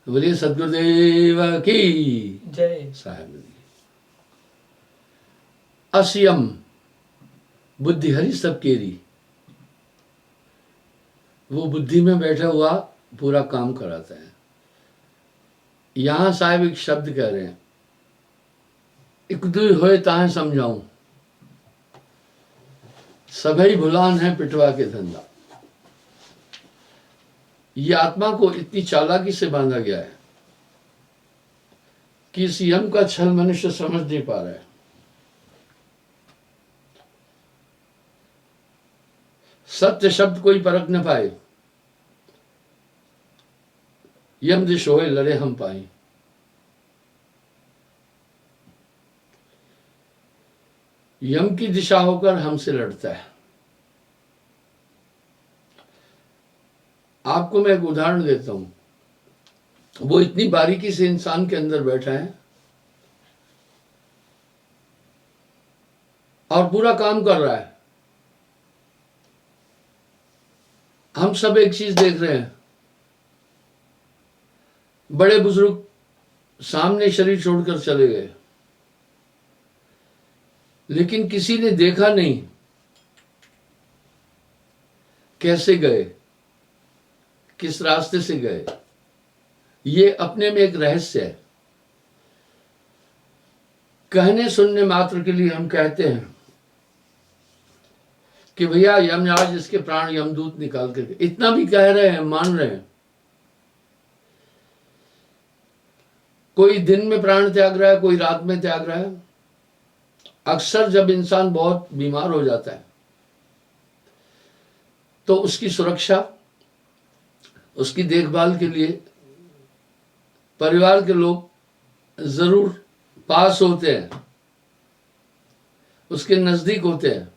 बोलिए सदगुरुदेव की जय। साहेब। असयम बुद्धि हरि सब केरी, वो बुद्धि में बैठा हुआ पूरा काम कराता है। यहां साहब एक शब्द कह रहे हैं, एक दुई होए ताहे समझाऊं, सभी भुलान है पिटवा के धंधा। ये आत्मा को इतनी चालाकी से बांधा गया है कि इस यम का छल मनुष्य समझ नहीं पा रहा है। सत्य शब्द कोई परख न पाए, यम दिश होए लड़े हम पाए। यम की दिशा होकर हमसे लड़ता है। आपको मैं एक उदाहरण देता हूं। वो इतनी बारीकी से इंसान के अंदर बैठा है और पूरा काम कर रहा है। हम सब एक चीज देख रहे हैं, बड़े बुजुर्ग सामने शरीर छोड़कर चले गए, लेकिन किसी ने देखा नहीं कैसे गए, किस रास्ते से गए। ये अपने में एक रहस्य है। कहने सुनने मात्र के लिए हम कहते हैं कि भैया यमराज इसके प्राण यमदूत निकाल कर, इतना भी कह रहे हैं, मान रहे हैं। कोई दिन में प्राण त्याग रहा है, कोई रात में त्याग रहा है। अक्सर जब इंसान बहुत बीमार हो जाता है तो उसकी सुरक्षा, उसकी देखभाल के लिए परिवार के लोग जरूर पास होते हैं, उसके नजदीक होते हैं।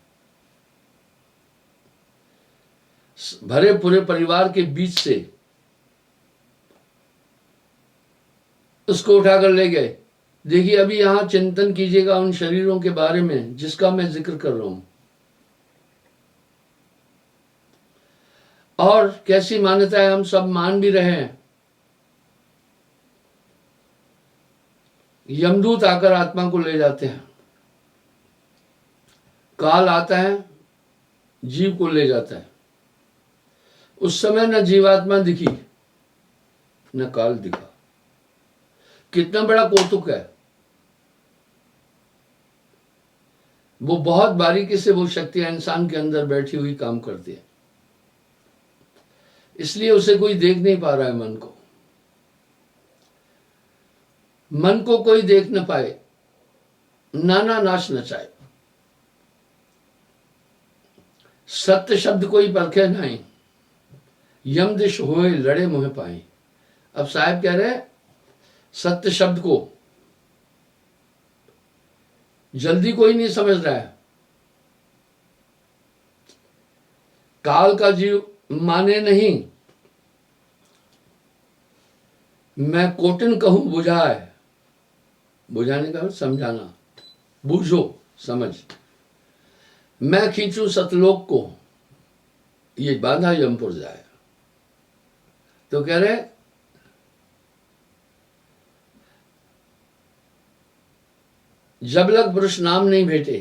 भरे पूरे परिवार के बीच से उसको उठाकर ले गए। देखिए, अभी यहां चिंतन कीजिएगा उन शरीरों के बारे में जिसका मैं जिक्र कर रहा हूं, और कैसी मान्यता है, हम सब मान भी रहे हैं। यमदूत आकर आत्मा को ले जाते हैं, काल आता है, जीव को ले जाता है। उस समय न जीवात्मा दिखी न काल दिखा। कितना बड़ा कौतुक है। वो बहुत बारीकी से वो शक्तियां इंसान के अंदर बैठी हुई काम करती है, इसलिए उसे कोई देख नहीं पा रहा है। मन को कोई देख न पाए, नाना नाश नचाए। सत्य शब्द कोई परखे नहीं, यम दिश होए लड़े मुहे पाए। अब साहब कह रहे हैं, सत्य शब्द को जल्दी कोई नहीं समझ रहा है। काल का जीव माने नहीं, मैं कोटिन कहूं बुझाए, बुझाने का समझाना, बूझो समझ। मैं खींचू सतलोक को, ये बांधा यमपुर जाए। तो कह रहे जब लग पुरुष नाम नहीं भेटे,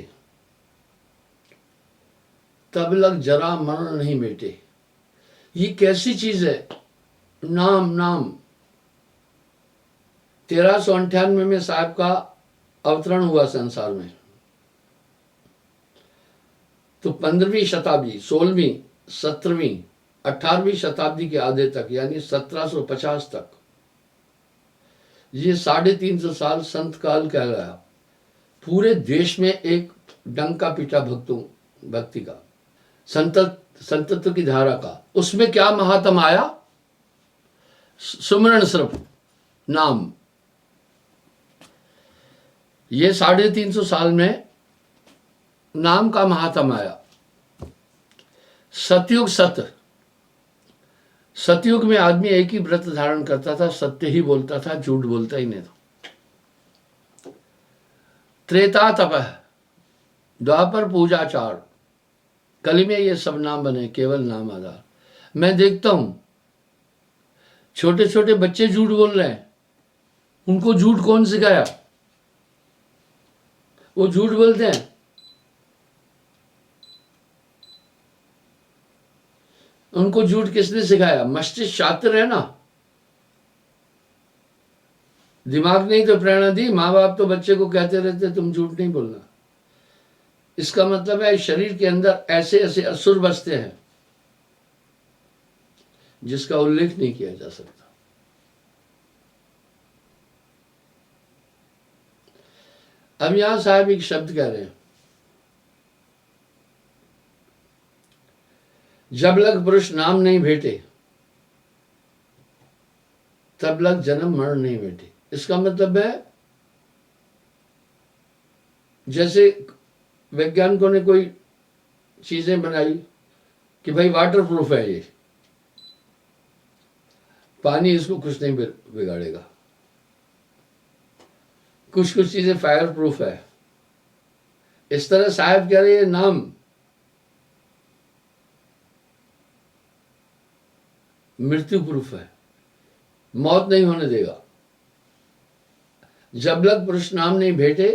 तब लग जरा मरण नहीं बेटे। ये कैसी चीज है, नाम नाम। 1398 में साहब का अवतरण हुआ संसार में, तो 15वीं शताब्दी, 16वीं, 17वीं, 18वीं शताब्दी के आधे तक, यानी 1750 तक, ये 350 साल संत काल कहलाया। पूरे देश में एक डंका पीटा भक्ति का, संतत्व की धारा का। उसमें क्या महात्म आया? सुमरण सिर्फ नाम। ये 350 साल में नाम का महात्म आया। सतयुग सतयुग में आदमी एक ही व्रत धारण करता था, सत्य ही बोलता था, झूठ बोलता ही नहीं था। त्रेता तपह, द्वापर पूजाचार, कली में ये सब नाम बने, केवल नाम आधार। मैं देखता हूं छोटे छोटे बच्चे झूठ बोल रहे हैं, उनको झूठ कौन सिखाया? वो झूठ बोलते हैं। उनको झूठ किसने सिखाया? मस्तिष्क शातिर है ना, दिमाग नहीं तो प्रेरणा दी। माँ बाप तो बच्चे को कहते रहते तुम झूठ नहीं बोलना। इसका मतलब है शरीर के अंदर ऐसे ऐसे असुर बसते हैं जिसका उल्लेख नहीं किया जा सकता। अब यहां साहब एक शब्द कह रहे हैं, जब लग पुरुष नाम नहीं भेटे तब लग जन्म मरण नहीं भेटे। इसका मतलब है जैसे वैज्ञानिकों ने कोई चीजें बनाई कि भाई वाटर प्रूफ है, ये पानी इसको कुछ नहीं बिगाड़ेगा। कुछ कुछ चीजें फायर प्रूफ है। इस तरह साहब कह रहे हैं नाम मृत्यु प्रूफ है, मौत नहीं होने देगा। जब लग पुरुष नाम नहीं भेटे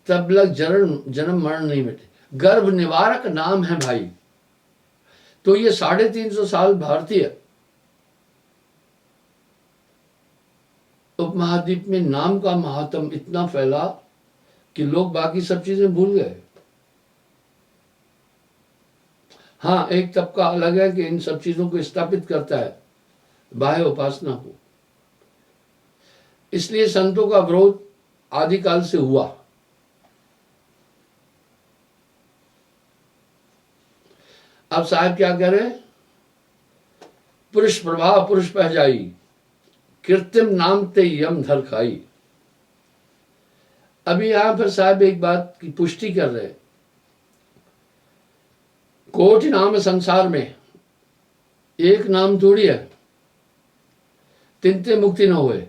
तब लग जन्म मरण नहीं भेटे। गर्भ निवारक नाम है भाई। तो ये 350 साल भारतीय उपमहाद्वीप में नाम का महात्म इतना फैला कि लोग बाकी सब चीजें भूल गए। हाँ, एक तबका अलग है कि इन सब चीजों को स्थापित करता है, बाह्य उपासना को। इसलिए संतों का विरोध आदिकाल से हुआ। अब साहब क्या कह रहे हैं? पुरुष प्रभाव पुरुष पह जाई, कृत्रिम नाम ते यम धर खाई। अभी यहां पर साहब एक बात की पुष्टि कर रहे हैं, कोटि नाम संसार में एक नाम थोड़ी है, तिनते मुक्ति न हुए।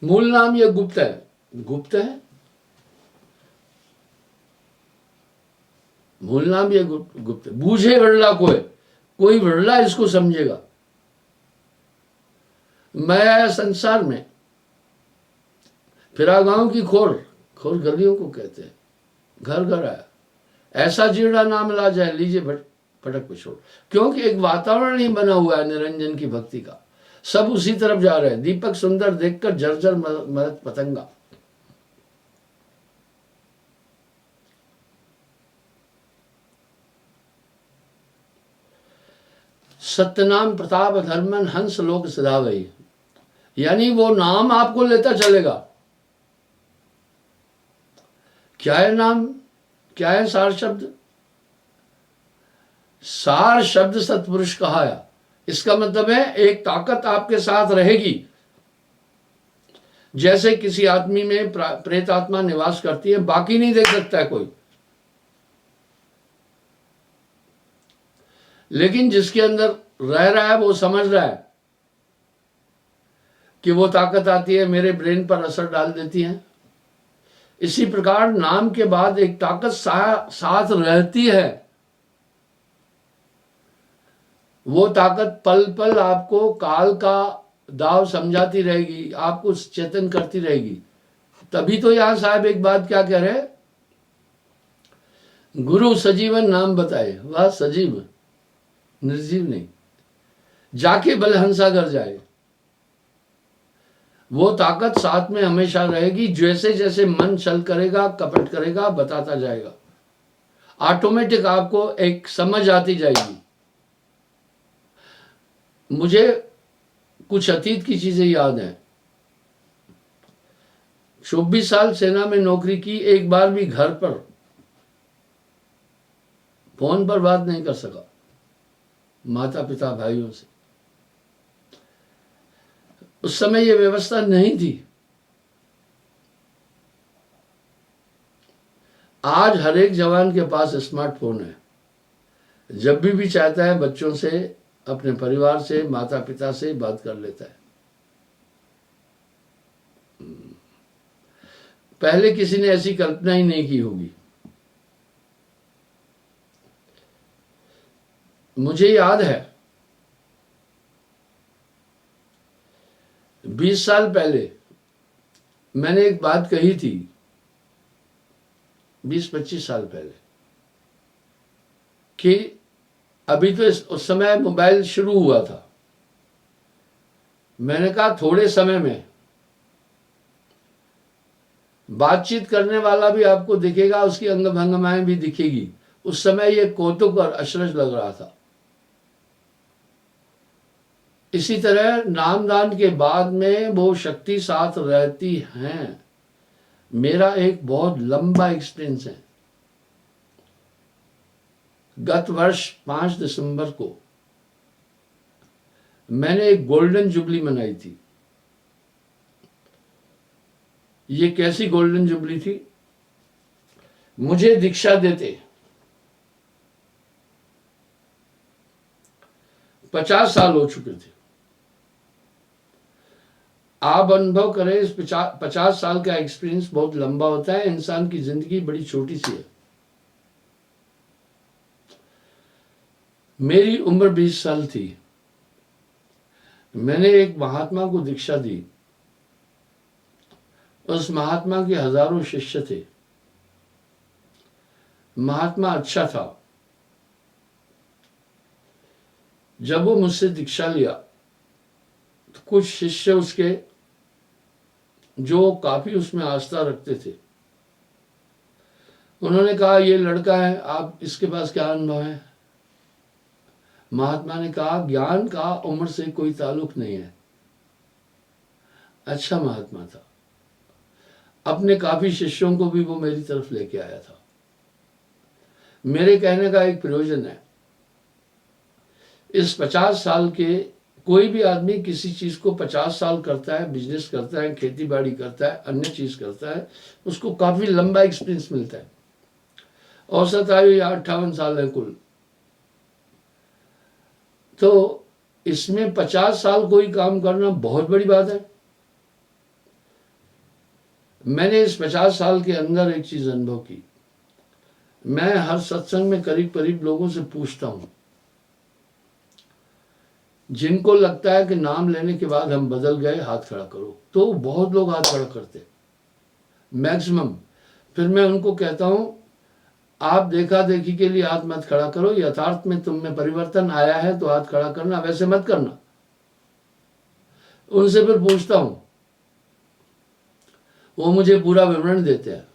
मूल नाम यह गुप्त है। गुप्त है, मूल नाम यह गुप्त है। बूझे विरला कोई विरला इसको समझेगा। मैं आया संसार में, फिरा गांव की खोर गलियों को कहते हैं, घर घर आया, ऐसा जीड़ा नाम ला जाए, लीजिए फटक पिछोड़। क्योंकि एक वातावरण ही बना हुआ है निरंजन की भक्ति का, सब उसी तरफ जा रहे हैं। दीपक सुंदर देखकर जर्जर मरत पतंगा। सत्यनाम प्रताप धर्मन हंस लोक सदा गई। यानी वो नाम आपको लेता चलेगा। क्या है नाम? क्या है सार शब्द? सार शब्द सतपुरुष कहा है। इसका मतलब है एक ताकत आपके साथ रहेगी। जैसे किसी आदमी में प्रेत आत्मा निवास करती है, बाकी नहीं देख सकता है कोई, लेकिन जिसके अंदर रह रहा है वो समझ रहा है कि वो ताकत आती है, मेरे ब्रेन पर असर डाल देती है। इसी प्रकार नाम के बाद एक ताकत साथ रहती है। वो ताकत पल पल आपको काल का दाव समझाती रहेगी, आपको चेतन करती रहेगी। तभी तो यहां साहब एक बात क्या कह रहे, गुरु सजीवन नाम बताए। वह सजीव, निर्जीव नहीं। जाके बलहंसा घर जाए, वो ताकत साथ में हमेशा रहेगी। जैसे जैसे मन चल करेगा, कपट करेगा, बताता जाएगा, ऑटोमेटिक आपको एक समझ आती जाएगी। मुझे कुछ अतीत की चीजें याद हैं। 24 साल सेना में नौकरी की, एक बार भी घर पर फोन पर बात नहीं कर सका माता पिता भाइयों से। उस समय यह व्यवस्था नहीं थी। आज हर एक जवान के पास स्मार्टफोन है। जब भी चाहता है बच्चों से, अपने परिवार से, माता पिता से बात कर लेता है। पहले किसी ने ऐसी कल्पना ही नहीं की होगी। मुझे याद है 20 साल पहले मैंने एक बात कही थी, 20-25 साल पहले, कि अभी तो उस समय मोबाइल शुरू हुआ था। मैंने कहा थोड़े समय में बातचीत करने वाला भी आपको दिखेगा, उसकी अंग भंगिमाएं भी दिखेगी। उस समय ये कौतुक और अचरज लग रहा था। इसी तरह नामदान के बाद में वो शक्ति साथ रहती हैं। मेरा एक बहुत लंबा एक्सपीरियंस है। गत वर्ष 5 दिसंबर को मैंने एक गोल्डन जुबली मनाई थी। ये कैसी गोल्डन जुबली थी? मुझे दीक्षा देते 50 साल हो चुके थे। आप अनुभव करें, इस 50 साल का एक्सपीरियंस बहुत लंबा होता है। इंसान की जिंदगी बड़ी छोटी सी है। मेरी उम्र 20 साल थी। मैंने एक महात्मा को दीक्षा दी। उस महात्मा के हजारों शिष्य थे। महात्मा अच्छा था। जब वो मुझसे दीक्षा लिया तो कुछ शिष्य उसके, जो काफी उसमें आस्था रखते थे, उन्होंने कहा ये लड़का है, आप इसके पास क्या अनुभव है? महात्मा ने कहा ज्ञान का उम्र से कोई ताल्लुक नहीं है। अच्छा महात्मा था। अपने काफी शिष्यों को भी वो मेरी तरफ लेके आया था। मेरे कहने का एक प्रयोजन है, इस 50 साल के कोई भी आदमी किसी चीज को 50 साल करता है, बिजनेस करता है, खेती बाड़ी करता है, अन्य चीज करता है, उसको काफी लंबा एक्सपीरियंस मिलता है। औसत आयु 58 साल है कुल। तो इसमें 50 साल कोई काम करना बहुत बड़ी बात है। मैंने इस 50 साल के अंदर एक चीज अनुभव की। मैं हर सत्संग में करीब करीब लोगों से पूछता हूं, जिनको लगता है कि नाम लेने के बाद हम बदल गए, हाथ खड़ा करो। तो बहुत लोग हाथ खड़ा करते, मैक्सिमम। फिर मैं उनको कहता हूं, आप देखा देखी के लिए हाथ मत खड़ा करो, यथार्थ में तुम में परिवर्तन आया है तो हाथ खड़ा करना, वैसे मत करना। उनसे फिर पूछता हूं, वो मुझे पूरा विवरण देते हैं।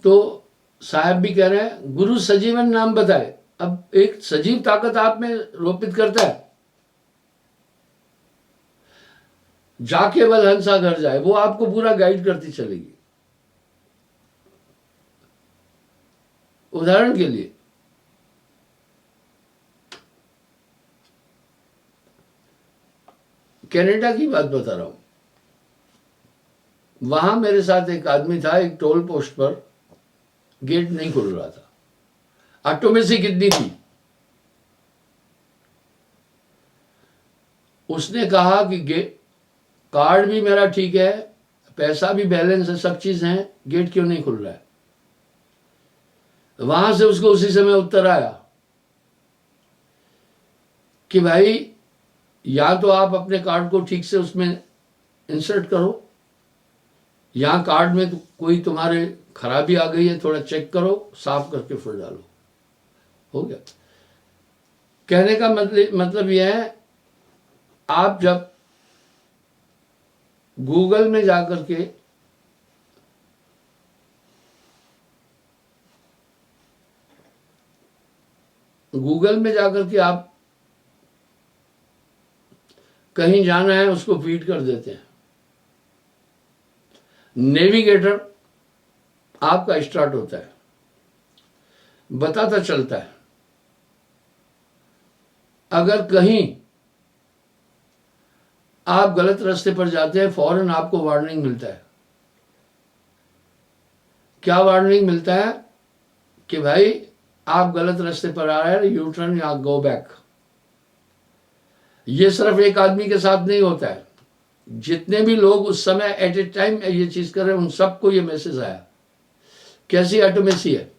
तो साहब भी कह रहे हैं गुरु सजीवन नाम बताए। अब एक सजीव ताकत आप में रोपित करता है। जाके बल हंसा घर जाए, वो आपको पूरा गाइड करती चलेगी। उदाहरण के लिए, कनाडा की बात बता रहा हूं। वहां मेरे साथ एक आदमी था, एक टोल पोस्ट पर गेट नहीं खुल रहा था। ऑटोमेसी कितनी थी? उसने कहा कि कार्ड भी मेरा ठीक है, पैसा भी बैलेंस है, सब चीज है, गेट क्यों नहीं खुल रहा है? वहां से उसको उसी समय उत्तर आया कि भाई या तो आप अपने कार्ड को ठीक से उसमें इंसर्ट करो, या कार्ड में तो कोई तुम्हारे खराबी आ गई है, थोड़ा चेक करो, साफ करके फिर डालो। हो गया। कहने का मतलब यह है, आप जब गूगल में जाकर के आप कहीं जाना है, उसको फीड कर देते हैं, नेविगेटर आपका स्टार्ट होता है, बताता चलता है। अगर कहीं आप गलत रास्ते पर जाते हैं, फौरन आपको वार्निंग मिलता है। क्या वार्निंग मिलता है? कि भाई आप गलत रास्ते पर आ रहे हैं, यू टर्न या गो बैक। ये सिर्फ एक आदमी के साथ नहीं होता है, जितने भी लोग उस समय एट ए टाइम ये चीज कर रहे हैं, उन सबको ये मैसेज आया। कैसी ऑटोमेसी है?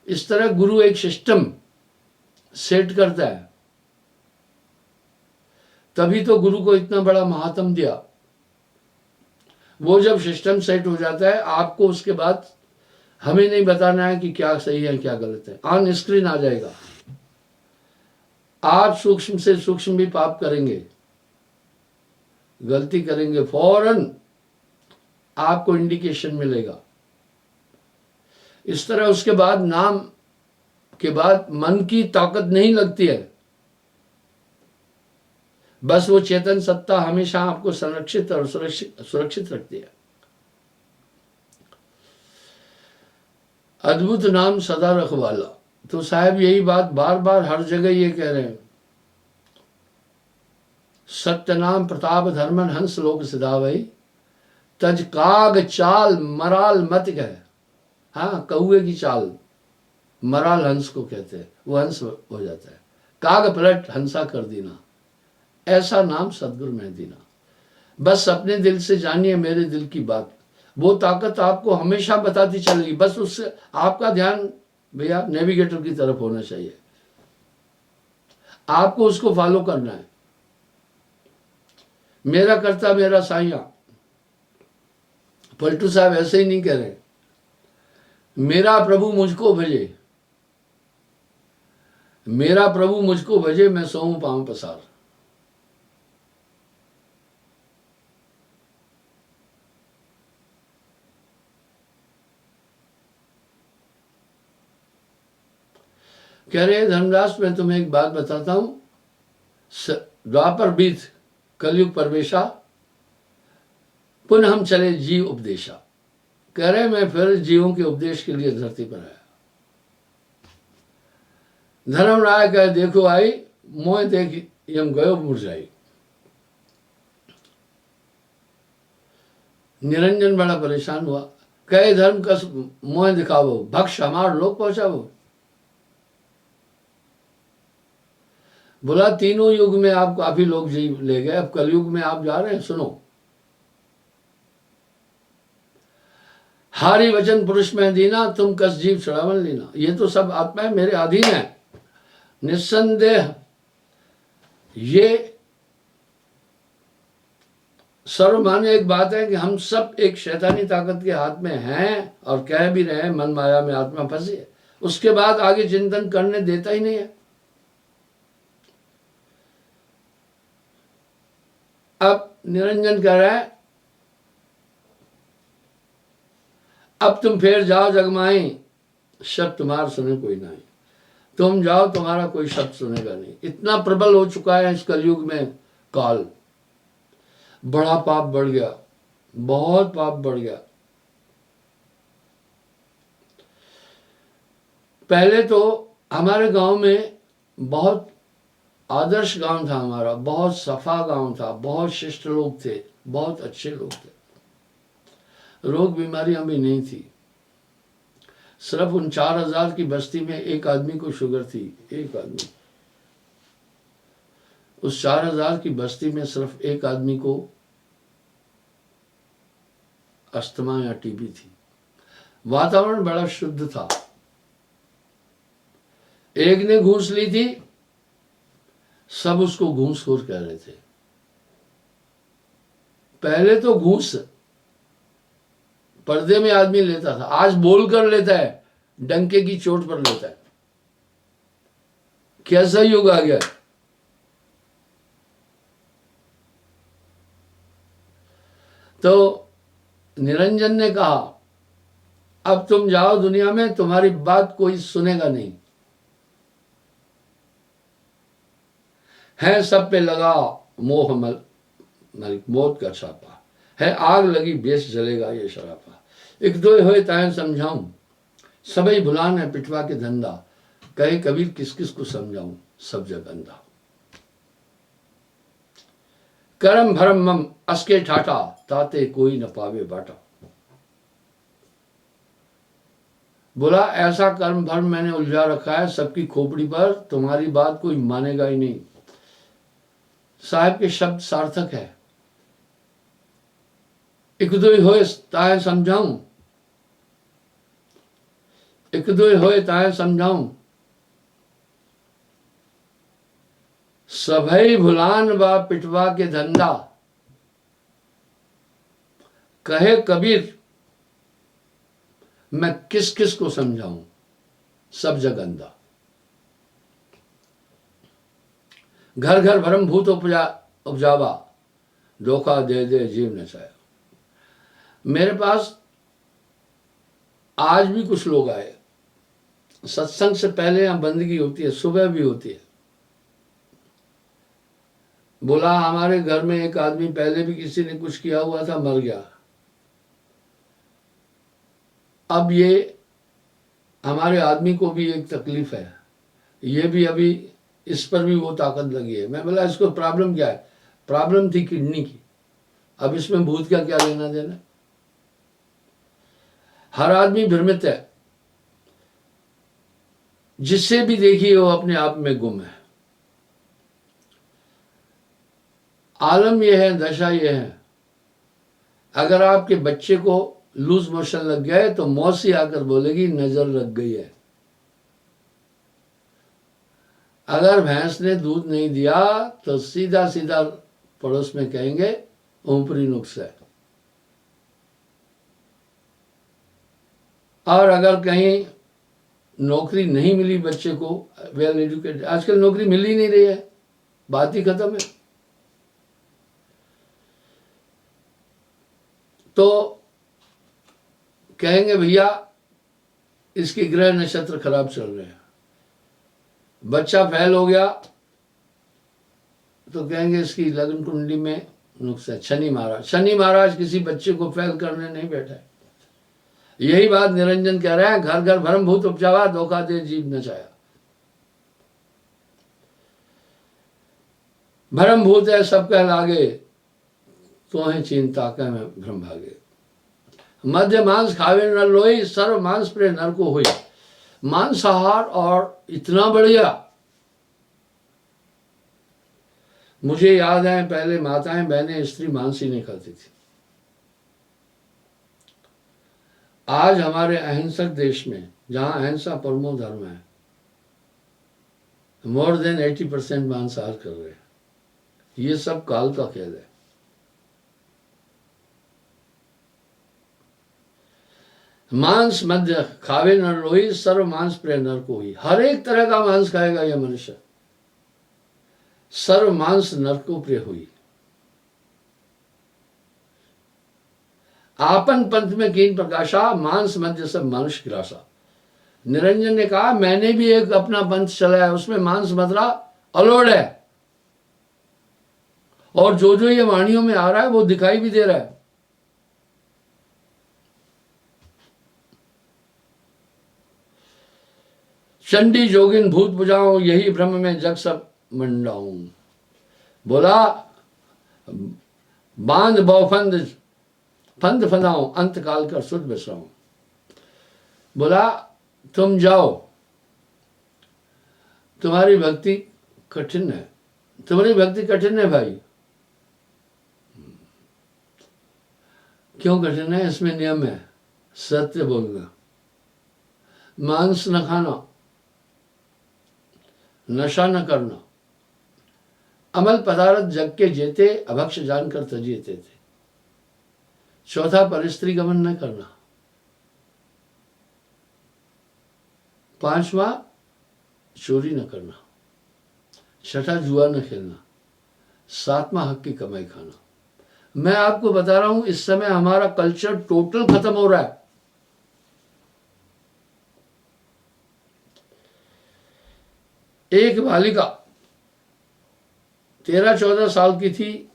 इस तरह गुरु एक सिस्टम सेट करता है। तभी तो गुरु को इतना बड़ा महात्म दिया। वो जब सिस्टम सेट हो जाता है, आपको उसके बाद हमें नहीं बताना है कि क्या सही है क्या गलत है, ऑन स्क्रीन आ जाएगा। आप सूक्ष्म से सूक्ष्म भी पाप करेंगे, गलती करेंगे, फौरन आपको इंडिकेशन मिलेगा। इस तरह उसके बाद नाम के बाद मन की ताकत नहीं लगती है, बस वो चेतन सत्ता हमेशा आपको संरक्षित और सुरक्षित रखती है। अद्भुत नाम सदा रखवाला। तो साहब यही बात बार बार हर जगह ये कह रहे हैं, सत्य नाम प्रताप धर्मन हंस लोक सिधावई, तज काग चाल मराल मत गए। हाँ, कौए की चाल मराल हंस को कहते हैं, वो हंस हो जाता है। काग पलट हंसा कर देना, ऐसा नाम सदगुरु में देना। बस अपने दिल से जानिए मेरे दिल की बात, वो ताकत आपको हमेशा बताती चलेगी। बस उससे आपका ध्यान भैया नेविगेटर की तरफ होना चाहिए, आपको उसको फॉलो करना है। मेरा करता मेरा साइया, पलटू साहब ऐसे ही नहीं कह रहे, मेरा प्रभु मुझको भजे, मेरा प्रभु मुझको भजे, मैं सोऊं पांव पसार। कह रहे धर्मदास, मैं तुम्हें एक बात बताता हूं, द्वापर बीत कलयुग प्रवेशा, पुनः हम चले जीव उपदेशा। कह रहे मैं फिर जीवों के उपदेश के लिए धरती पर आया। धर्मराय कहे देखो आई, मोह देख यम गयो मुरझाई। निरंजन बड़ा परेशान हुआ, कहे धर्म का मोह दिखावो, भक्ष हमार लोग पहुंचावो। बोला तीनों युग में आप काफी लोग जीव ले गए, अब कलयुग में आप जा रहे हैं, सुनो। हारी वचन पुरुष में दीना, तुम कस जीव चढ़ावन लेना। ये तो सब आत्माएं मेरे अधीन है, निस्संदेह ये सर्वमान्य एक बात है कि हम सब एक शैतानी ताकत के हाथ में हैं, और कह भी रहे हैं मन माया में आत्मा फंसी है। उसके बाद आगे चिंतन करने देता ही नहीं है। अब निरंजन कह रहा है अब तुम फिर जाओ जगमाई, शब्द तुम्हारा सुने कोई नहीं। तुम जाओ, तुम्हारा कोई शब्द सुनेगा नहीं। इतना प्रबल हो चुका है इस कलयुग में काल, बड़ा पाप बढ़ गया, बहुत पाप बढ़ गया। पहले तो हमारे गांव में बहुत आदर्श गांव था हमारा, बहुत सफा गांव था, बहुत शिष्ट लोग थे, बहुत अच्छे लोग थे, रोग बीमारियां भी नहीं थी। सिर्फ उन 4000 की बस्ती में एक आदमी को शुगर थी, एक आदमी। उस 4000 की बस्ती में सिर्फ एक आदमी को अस्थमा या टीबी थी। वातावरण बड़ा शुद्ध था। एक ने घूस ली थी, सब उसको घूसखोर कह रहे थे। पहले तो घूस पर्दे में आदमी लेता था, आज बोल कर लेता है, डंके की चोट पर लेता है। कैसा युग आ गया। तो निरंजन ने कहा अब तुम जाओ दुनिया में, तुम्हारी बात कोई सुनेगा नहीं, है सब पे लगा मोह मल मौत का छापा, है आग लगी बेस जलेगा ये शराफा। एक दो होए ताए समझाऊं, सबई भुलान है पिटवा के धंधा, कहे कबीर किस किस को समझाऊं सब जग अंधा। करम भरम मम असके ठाठा, ताते कोई न पावे बाटा। बोला ऐसा कर्म भरम मैंने उलझा रखा है सबकी खोपड़ी पर, तुम्हारी बात कोई मानेगा ही नहीं। साहब के शब्द सार्थक है। एक दो होए ताए समझाऊं, एक दो होए ताए समझाऊं, सभई भुलान बा पिटवा के धंधा, कहे कबीर मैं किस किस को समझाऊं, सब जग अंधा। घर घर भरम भूत उपजावा, धोखा दे दे जीव नचाया। मेरे पास आज भी कुछ लोग आए, सत्संग से पहले यहाँ बंदगी होती है, सुबह भी होती है। बोला हमारे घर में एक आदमी पहले भी किसी ने कुछ किया हुआ था, मर गया, अब ये हमारे आदमी को भी एक तकलीफ है, ये भी अभी इस पर भी वो ताकत लगी है। मैं बोला इसको प्रॉब्लम क्या है? प्रॉब्लम थी किडनी की, अब इसमें भूत का क्या लेना देना। हर आदमी भ्रमित है, जिससे भी देखिए वो अपने आप में गुम है। आलम यह है, दशा यह है, अगर आपके बच्चे को लूज मोशन लग गया है तो मौसी आकर बोलेगी नजर लग गई है। अगर भैंस ने दूध नहीं दिया तो सीधा सीधा पड़ोस में कहेंगे ऊपरी नुक्स है। और अगर कहीं नौकरी नहीं मिली बच्चे को, वेल एजुकेटेड, आजकल नौकरी मिल ही नहीं रही है, बात ही खत्म है। तो कहेंगे भैया इसके ग्रह नक्षत्र खराब चल रहे हैं। बच्चा फेल हो गया तो कहेंगे इसकी लग्न कुंडली में नुक्स है, शनि महाराज। शनि महाराज किसी बच्चे को फेल करने नहीं बैठा है। यही बात निरंजन कह रहे हैं, घर घर भरम भूत उपजावा, धोखा दे जीव नचाया। भरम भूत है सब कह लागे, तो है चिंता का में भ्रम भागे। मध्य मांस खावे न लोई, सर्व मांस प्रे नर को हुई। मांसाहार और इतना बढ़िया, मुझे याद है पहले माताएं बहनें स्त्री मांस ही नहीं खाती थी। आज हमारे अहिंसक देश में जहां अहिंसा परमो धर्म है, मोर देन 80% मांसाहार कर रहे हैं। ये सब काल का खेल है। मांस मध्य खावे न लोई, सर्व मांस प्रिय नर को ही। हर एक तरह का मांस खाएगा यह मनुष्य, सर्व मांस नर को प्रिय हुई। आपन पंथ में कीन प्रकाशा, मांस मध्य सब मनुष्य ग्रासा। निरंजन ने कहा मैंने भी एक अपना पंथ चलाया, उसमें मांस मदरा अलोड है, और जो जो ये वाणियों में आ रहा है वो दिखाई भी दे रहा है। चंडी जोगिन भूत बुझाऊं, यही ब्रह्म में जग सब मंडाऊं। बोला बांध बौफंद फंद फंदाऊं, अंत काल कर सुध बसाऊं। बोला तुम जाओ, तुम्हारी भक्ति कठिन है, तुम्हारी भक्ति कठिन है भाई। क्यों कठिन है? इसमें नियम है, सत्य बोलना, मांस न खाना, नशा न करना, अमल पदार्थ जग के जेते, अभक्ष जानकर तजीते थे। चौथा परस्त्री गमन न करना। पांचवा चोरी न करना। छठा जुआ न खेलना। सातवां हक की कमाई खाना। मैं आपको बता रहा हूं इस समय हमारा कल्चर टोटल खत्म हो रहा है। एक बालिका 13-14 साल की थी,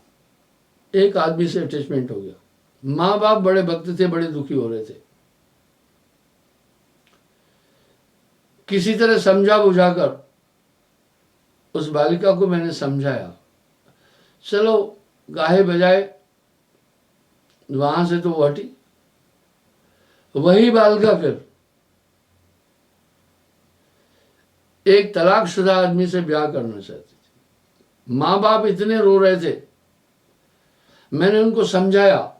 एक आदमी से अटैचमेंट हो गया। माँ बाप बड़े भक्त थे, बड़े दुखी हो रहे थे। किसी तरह समझा बुझाकर उस बालिका को मैंने समझाया, चलो गाहे बजाए, वहां से तो वो हटी। वही बालिका फिर एक तलाकशुदा आदमी से ब्याह करना चाहती थी। माँ बाप इतने रो रहे थे, मैंने उनको समझाया।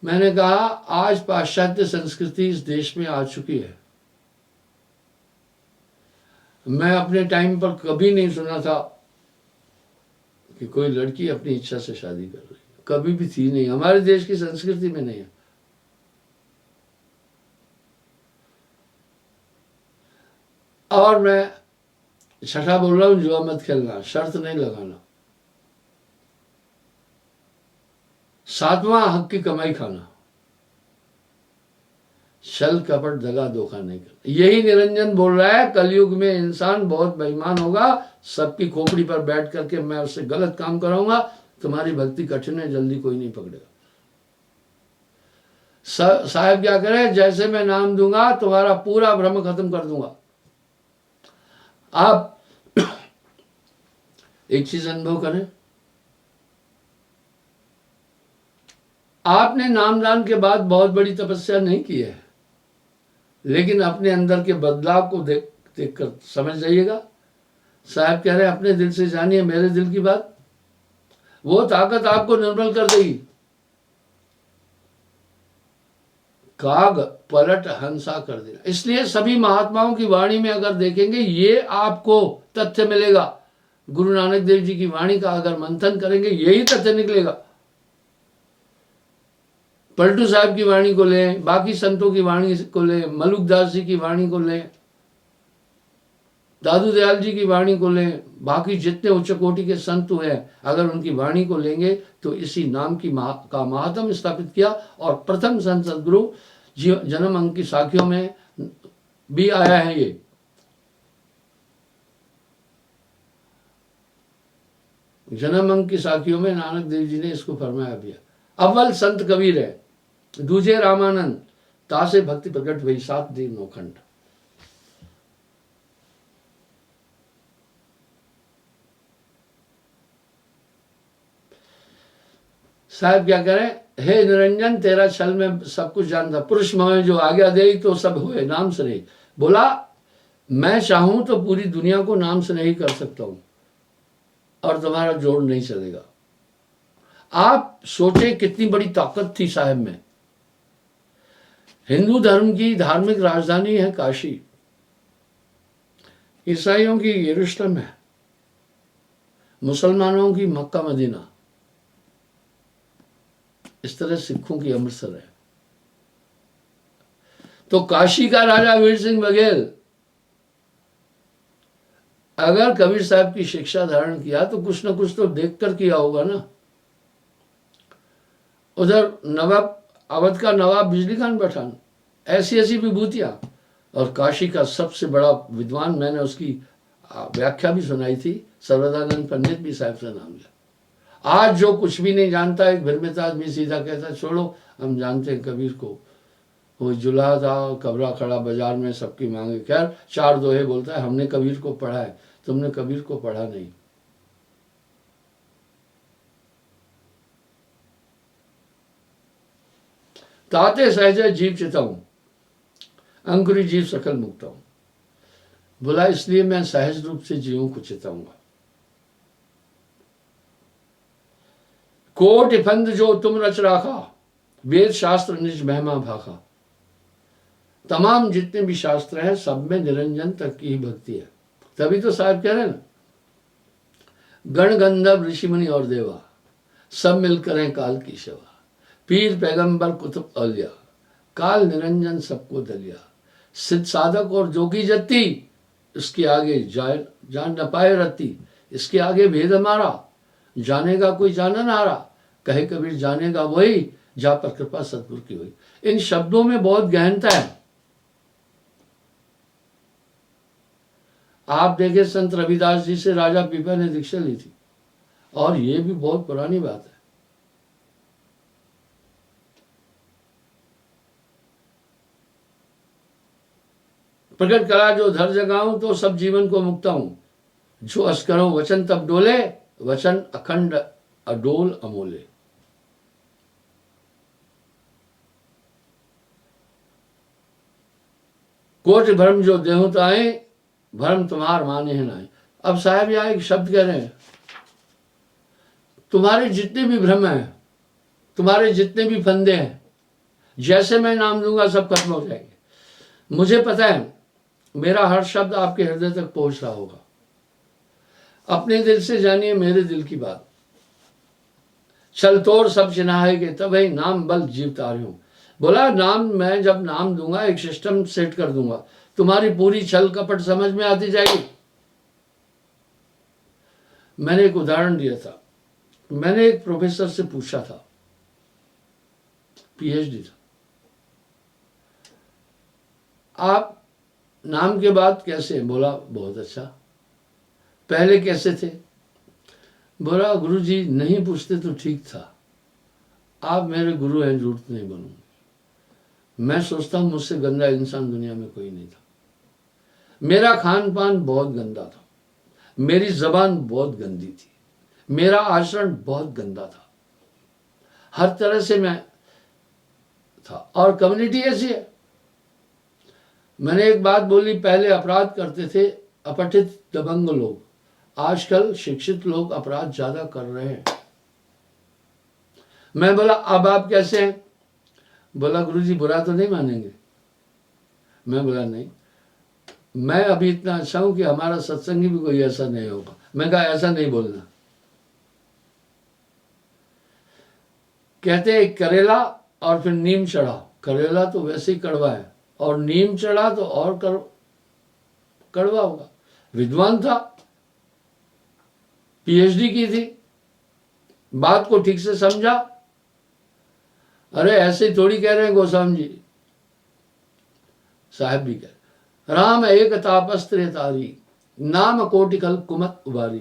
मैंने कहा आज पाश्चात्य संस्कृति इस देश में आ चुकी है, मैं अपने टाइम पर कभी नहीं सुना था कि कोई लड़की अपनी इच्छा से शादी कर रही है, कभी भी थी नहीं, हमारे देश की संस्कृति में नहीं है। और मैं छठा बोल रहा हूं, जुआ मत खेलना, शर्त नहीं लगाना। सातवां, हक की कमाई खाना, छल कपट दगा धोखा नहीं करना। यही निरंजन बोल रहा है, कलयुग में इंसान बहुत बेईमान होगा, सबकी खोपड़ी पर बैठ करके मैं उससे गलत काम कराऊंगा, तुम्हारी भक्ति कठिन है, जल्दी कोई नहीं पकड़ेगा। साहब क्या करें, जैसे मैं नाम दूंगा तुम्हारा पूरा भ्रम खत्म कर दूंगा। आप एक चीज अनुभव करें, आपने नामदान के बाद बहुत बड़ी तपस्या नहीं की है, लेकिन अपने अंदर के बदलाव को देख कर समझ जाइएगा। साहब कह रहे हैं अपने दिल से जानिए मेरे दिल की बात, वो ताकत आपको निर्मल कर देगी। काग पलट हंसा कर देना। इसलिए सभी महात्माओं की वाणी में अगर देखेंगे ये आपको तथ्य मिलेगा। गुरु नानक देव जी की वाणी का अगर मंथन करेंगे यही तथ्य निकलेगा। पलटू साहब की वाणी को लें, बाकी संतों की वाणी को लें, मलुकदास जी की वाणी को लें, दादू दयाल जी की वाणी को लें, बाकी जितने उच्च कोटि के संत हैं, अगर उनकी वाणी को लेंगे तो इसी नाम की का महात्म स्थापित किया। और प्रथम संत सदगुरु जन्म अंक की साखियों में भी आया है। ये जन्म अंक की साखियों में नानक देव जी ने इसको फरमाया भी है। अव्वल संत कबीर है, दूजे रामानंद, तासे भक्ति प्रकट वही, सात दिन नौखंड। साहब क्या करें, हे निरंजन तेरा छल में सब कुछ जानता, पुरुष में जो आज्ञा दे तो सब हुए, नाम से नहीं। बोला मैं चाहूं तो पूरी दुनिया को नाम से नहीं कर सकता हूं और तुम्हारा जोड़ नहीं चलेगा। आप सोचे कितनी बड़ी ताकत थी साहब में। हिंदू धर्म की धार्मिक राजधानी है काशी, ईसाइयों की यरूशलेम है, मुसलमानों की मक्का मदीना, इस तरह सिखों की अमृतसर है। तो काशी का राजा वीर सिंह बघेल अगर कबीर साहब की शिक्षा धारण किया तो कुछ ना कुछ तो देखकर किया होगा ना। उधर नवाब अवध का नवाब बिजली खान पठान, ऐसी ऐसी विभूतियां, और काशी का सबसे बड़ा विद्वान, मैंने उसकी व्याख्या भी सुनाई थी, सर्वदानंद पंडित भी साहब से नाम लिया। आज जो कुछ भी नहीं जानता, एक भ्रमित आदमी सीधा कहता है छोड़ो हम जानते हैं कबीर को, वो जुल्हा था, कबरा खड़ा बाजार में, सबकी मांगे। खैर चार दोहे बोलता है, हमने कबीर को पढ़ा है, तुमने कबीर को पढ़ा नहीं। ताते सहज जीव चिताऊं, अंकुरी जीव सकल मुक्ता हूं। बोला इसलिए मैं सहज रूप से जीवों को चिताऊंगा। कोटि फंद जो तुम रच राखा, वेद शास्त्र निज महिमा भाखा। तमाम जितने भी शास्त्र हैं सब में निरंजन तक की ही भक्ति है। तभी तो साहब कह रहे हैं ना, गण गंधर्व ऋषि मुनि और देवा सब मिलकर हैं काल की सेवा। पीर पैगंबर कुतुब औलिया, काल निरंजन सबको दलिया। सिद्ध साधक और जोगी जत्ती, इसके आगे जान न पाए रत्ती। इसके आगे भेद हमारा, जानेगा कोई जानन हारा। कहे कबीर जानेगा वही, जा पर कृपा सतगुरु की हुई। इन शब्दों में बहुत गहनता है। आप देखें संत रविदास जी से राजा पीपा ने दीक्षा ली थी, और ये भी बहुत पुरानी बात है। प्रकट करा जो धर जगाऊं तो सब जीवन को मुक्ता हूं। जो अस करो वचन तब डोले, वचन अखंड अडोल अमोले। कोट भ्रम जो देहु ताए, भ्रम तुम्हार माने है नाए। अब साहब यहां एक शब्द कह रहे हैं, तुम्हारे जितने भी भ्रम हैं, तुम्हारे जितने भी फंदे हैं, जैसे मैं नाम दूंगा सब खत्म हो जाएंगे। मुझे पता है मेरा हर शब्द आपके हृदय तक पहुंच रहा होगा। अपने दिल से जानिए मेरे दिल की बात। छल तोड़ सब चिन्हाए के तब है नाम बल जीव तारियों। बोला नाम, मैं जब नाम दूंगा एक सिस्टम सेट कर दूंगा, तुम्हारी पूरी छल कपट समझ में आती जाएगी। मैंने एक उदाहरण दिया था। मैंने एक प्रोफेसर से पूछा था, पीएचडी था, आप नाम के बाद कैसे? बोला बहुत अच्छा। पहले कैसे थे? बोला गुरुजी नहीं पूछते तो ठीक था, आप मेरे गुरु हैं, झूठ नहीं बोलूंगा। मैं सोचता हूं मुझसे गंदा इंसान दुनिया में कोई नहीं था। मेरा खान पान बहुत गंदा था, मेरी जबान बहुत गंदी थी, मेरा आचरण बहुत गंदा था, हर तरह से मैं था। और कम्युनिटी ऐसी है। मैंने एक बात बोली, पहले अपराध करते थे अपठित दबंग लोग, आजकल शिक्षित लोग अपराध ज्यादा कर रहे हैं। मैं बोला अब आप कैसे हैं? बोला गुरुजी बुरा तो नहीं मानेंगे? मैं बोला नहीं, मैं अभी इतना अच्छा हूं कि हमारा सत्संगी भी कोई ऐसा नहीं होगा। मैं कहा ऐसा नहीं बोलना। कहते एक करेला और फिर नीम चढ़ा। करेला तो वैसे ही कड़वा है, और नीम चढ़ा तो और कड़वा होगा। विद्वान था, पीएचडी की थी, बात को ठीक से समझा। अरे ऐसे ही थोड़ी कह रहे हैं गोस्वामी जी, साहब भी कह रहे, राम एक तापस्त्र तारी, नाम कोटि कल कुमत उबारी,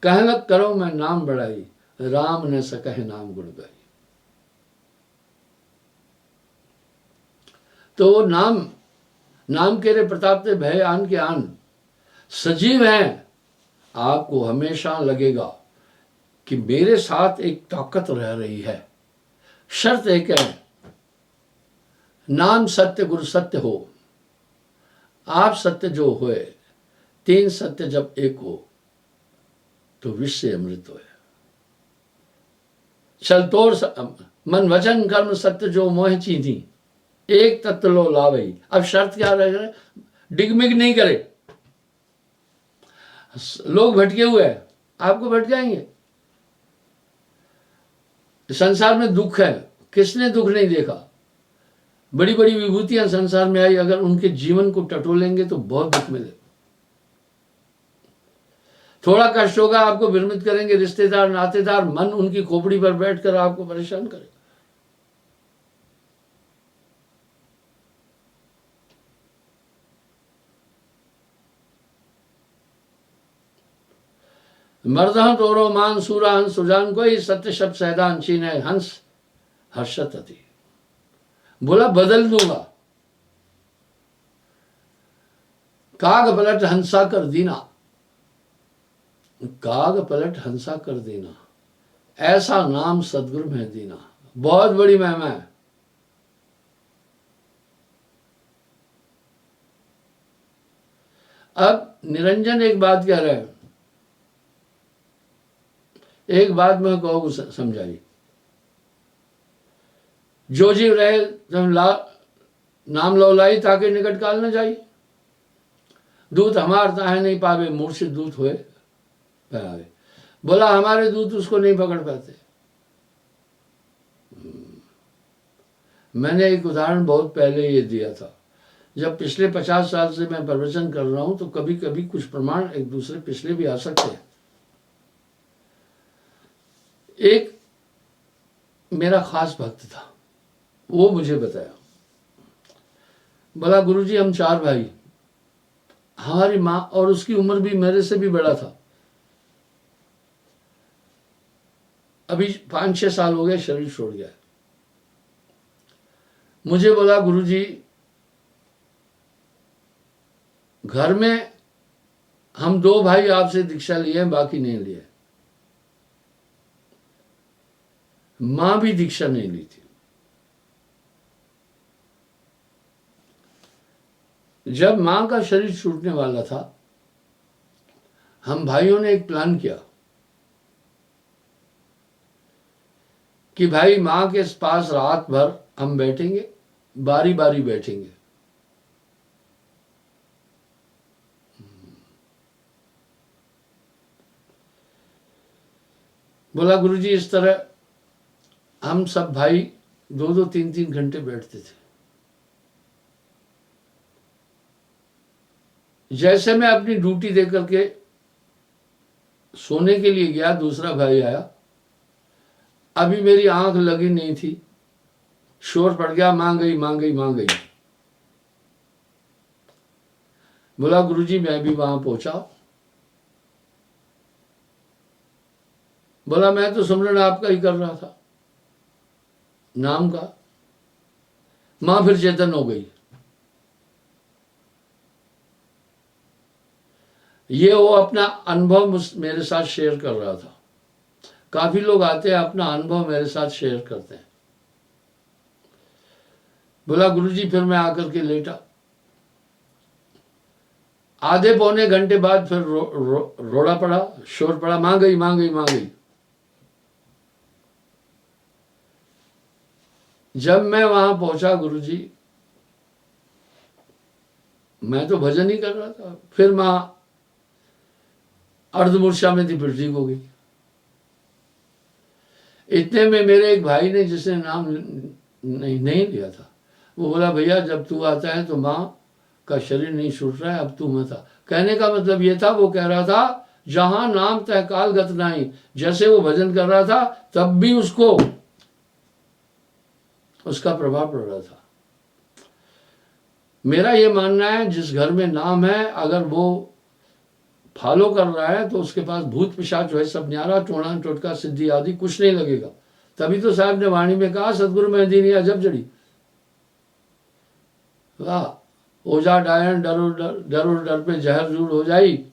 कहलक करो मैं नाम बढ़ाई, राम ने सकह नाम गुण गाई। तो नाम के रे प्रताप ते भय आन के आन, सजीव हैं। आपको हमेशा लगेगा कि मेरे साथ एक ताकत रह रही है। शर्त एक है, नाम सत्य गुरु सत्य हो। आप सत्य जो होए, तीन सत्य जब एक हो तो विश्व अमृत हो। छल तोड़ मन वचन कर्म सत्य जो मोह चीनी, एक तत्व लो लावई। अब शर्त क्या रह गए? डिगमिग नहीं करे। लोग भटके हुए हैं, आपको भटकाएंगे। संसार में दुख है, किसने दुख नहीं देखा? बड़ी बड़ी विभूतियां संसार में आई, अगर उनके जीवन को टटोलेंगे तो बहुत दुख मिले। थोड़ा कष्ट होगा, आपको विरमित करेंगे रिश्तेदार नातेदार, मन उनकी खोपड़ी पर बैठकर आपको परेशान करेगा। मर्दहं तोरो मान सूराहन सुजान, कोई सत्य शब्द सहदान चीन है हंस हर्षत अति। बोला बदल दूंगा, काग पलट हंसा कर दीना, काग पलट हंसा कर देना, ऐसा नाम सदगुरु में दीना। बहुत बड़ी महिमा है। अब निरंजन एक बात कह रहे हैं, एक बात मैं कहूँ समझाई। जो जीव रहे जब नाम लौलाई ताके निकट काल न जाई, दूत हमार ताहे नहीं पावे, मूर्छित दूत हुए पावे। बोला हमारे दूत उसको नहीं पकड़ पाते। मैंने एक उदाहरण बहुत पहले ये दिया था। जब पिछले 50 साल से मैं प्रवचन कर रहा हूं तो कभी कभी कुछ प्रमाण एक दूसरे पिछले भी आ सकते हैं। एक मेरा खास भक्त था, वो मुझे बताया, बोला गुरुजी हम 4 भाई, हमारी माँ, और उसकी उम्र भी मेरे से भी बड़ा था, अभी 5-6 साल हो गए शरीर छोड़ गया। मुझे बोला गुरुजी घर में हम 2 भाई आपसे दीक्षा लिए, बाकी नहीं लिए। मां भी दीक्षा नहीं ली थी। जब मां का शरीर छूटने वाला था, हम भाइयों ने एक प्लान किया कि भाई मां के पास रात भर हम बैठेंगे, बारी बारी बैठेंगे। बोला गुरुजी इस तरह हम सब भाई 2-2 3-3 घंटे बैठते थे। जैसे मैं अपनी ड्यूटी दे करके सोने के लिए गया, दूसरा भाई आया। अभी मेरी आंख लगी नहीं थी, शोर पड़ गया, मां गई मां गई मां गई। बोला गुरुजी मैं भी वहां पहुंचा। बोला मैं तो सुमरन आपका ही कर रहा था, नाम का। मां फिर चेतन हो गई। ये वो अपना अनुभव मेरे साथ शेयर कर रहा था। काफी लोग आते हैं, अपना अनुभव मेरे साथ शेयर करते हैं। बोला गुरुजी फिर मैं आकर के लेटा। आधे पौने घंटे बाद फिर रोड़ा पड़ा, शोर पड़ा, मां गई मां गई मां गई। जब मैं वहां पहुंचा गुरुजी, मैं तो भजन ही कर रहा था, फिर मां अर्धमूर्छा में थी, फिर ठीक हो गई। इतने में मेरे एक भाई ने, जिसने नाम नहीं लिया था, वो बोला भैया जब तू आता है तो मां का शरीर नहीं छूट रहा है, अब तू मत आ। कहने का मतलब ये था, वो कह रहा था जहां नाम तय काल गत नाही। जैसे वो भजन कर रहा था तब भी उसको उसका प्रभाव पड़ रहा था। मेरा ये मानना है जिस घर में नाम है, अगर वो फॉलो कर रहा है तो उसके पास भूत पिशाच है सब न्यारा, टोना टोटका सिद्धि आदि कुछ नहीं लगेगा। तभी तो साहब ने वाणी में कहा सतगुरु में दीनी अजब जड़ी। वाह, ओझा डायन डरो डर पे जहर जूड़ हो जाई,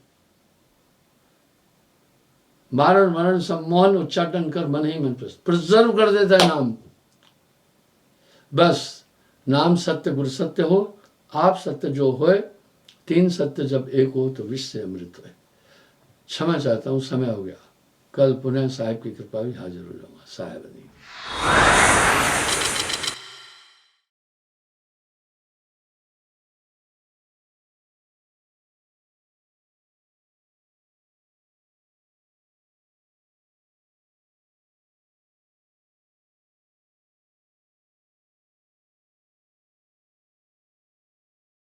मारण मरण सम्मोहन उच्चाटन कर मन ही मन प्रिजर्व कर देता है नाम। बस नाम सत्य गुरु सत्य हो, आप सत्य जो होए, 3 सत्य जब एक हो तो विश्व से अमृत होए। क्षमा चाहता हूं, समय हो गया। कल पुनः साहिब की कृपा भी हाजिर हो जाऊंगा। साहिब नहीं।